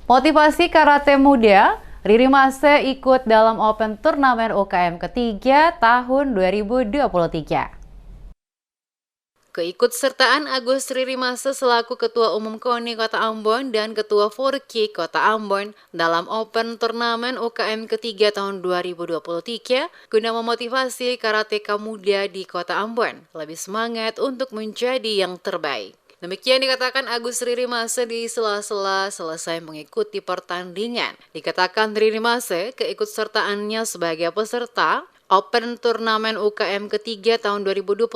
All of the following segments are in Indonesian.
Motivasi karate muda, Riri Mase ikut dalam Open Turnamen UKM ketiga tahun 2023. Keikutsertaan Agus Riri Mase selaku Ketua Umum KONI Kota Ambon dan Ketua Forki Kota Ambon dalam Open Turnamen UKM ketiga tahun 2023 guna memotivasi karateka muda di Kota Ambon lebih semangat untuk menjadi yang terbaik. Demikian dikatakan Agus Riri Mase di sela-sela selesai mengikuti pertandingan. Dikatakan Riri Mase keikutsertaannya sebagai peserta Open Turnamen UKM ketiga tahun 2023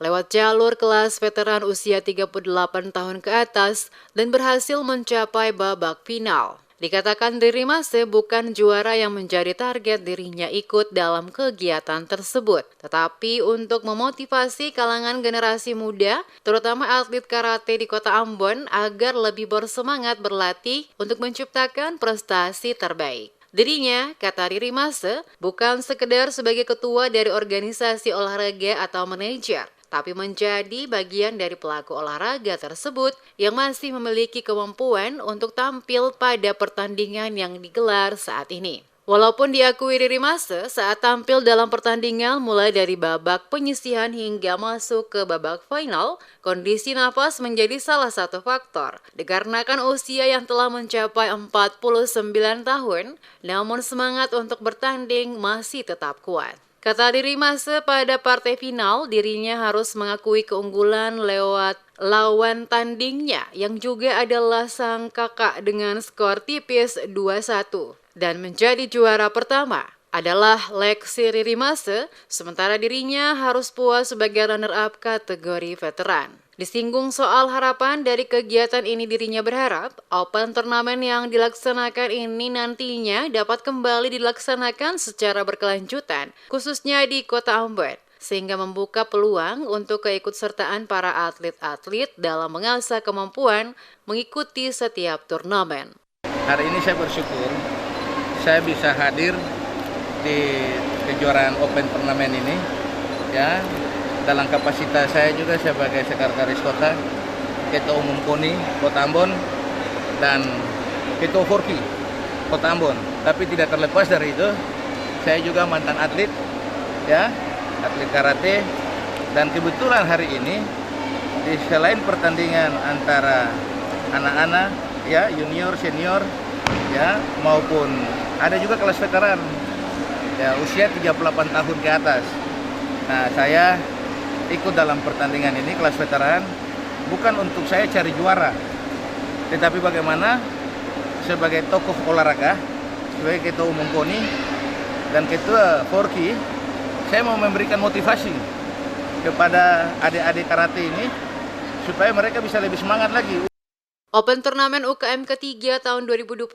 lewat jalur kelas veteran usia 38 tahun ke atas dan berhasil mencapai babak final. Dikatakan Riri Mase bukan juara yang menjadi target dirinya ikut dalam kegiatan tersebut, tetapi untuk memotivasi kalangan generasi muda, terutama atlet karate di Kota Ambon agar lebih bersemangat berlatih untuk menciptakan prestasi terbaik. Dirinya, kata Riri Mase, bukan sekedar sebagai ketua dari organisasi olahraga atau manajer, tapi menjadi bagian dari pelaku olahraga tersebut yang masih memiliki kemampuan untuk tampil pada pertandingan yang digelar saat ini. Walaupun diakui Riri Mase saat tampil dalam pertandingan mulai dari babak penyisihan hingga masuk ke babak final, kondisi nafas menjadi salah satu faktor. Dikarenakan usia yang telah mencapai 49 tahun, namun semangat untuk bertanding masih tetap kuat. Kata Riri Mase pada partai final, dirinya harus mengakui keunggulan lewat lawan tandingnya yang juga adalah sang kakak dengan skor tipis 2-1. Dan menjadi juara pertama adalah Lexi Riri Mase, sementara dirinya harus puas sebagai runner-up kategori veteran. Disinggung soal harapan dari kegiatan ini, dirinya berharap Open Turnamen yang dilaksanakan ini nantinya dapat kembali dilaksanakan secara berkelanjutan, khususnya di Kota Ambon, sehingga membuka peluang untuk keikutsertaan para atlet-atlet dalam mengasah kemampuan mengikuti setiap turnamen. Hari ini saya bersyukur saya bisa hadir di kejuaraan Open Turnamen ini, ya. Dalam kapasitas saya juga sebagai sekretaris kota, Ketua Umum KONI Kota Ambon, dan Ketua Forki Kota Ambon. Tapi tidak terlepas dari itu, saya juga mantan atlet, ya, atlet karate. Dan kebetulan hari ini, selain pertandingan antara anak-anak, ya, junior, senior, ya, maupun ada juga kelas veteran, ya, usia 38 tahun ke atas. Nah, saya ikut dalam pertandingan ini kelas veteran bukan untuk saya cari juara, tetapi bagaimana sebagai tokoh olahraga, sebagai Ketua Umum KONI dan Ketua Forki, saya mau memberikan motivasi kepada adik-adik karate ini supaya mereka bisa lebih semangat lagi. Open Turnamen UKM ketiga tahun 2023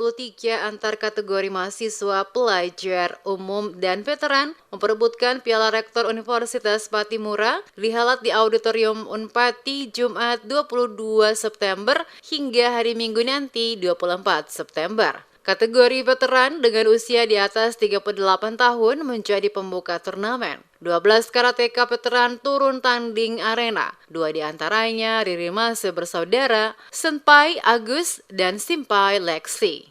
antar kategori mahasiswa, pelajar, umum, dan veteran memperebutkan Piala Rektor Universitas Patimura dihelat di Auditorium Unpati Jumat 22 September hingga hari Minggu nanti 24 September. Kategori veteran dengan usia di atas 38 tahun menjadi pembuka turnamen. 12 karateka veteran turun tanding arena. 2 diantaranya Riri Mase bersaudara, Senpai Agus dan Simpai Lexi.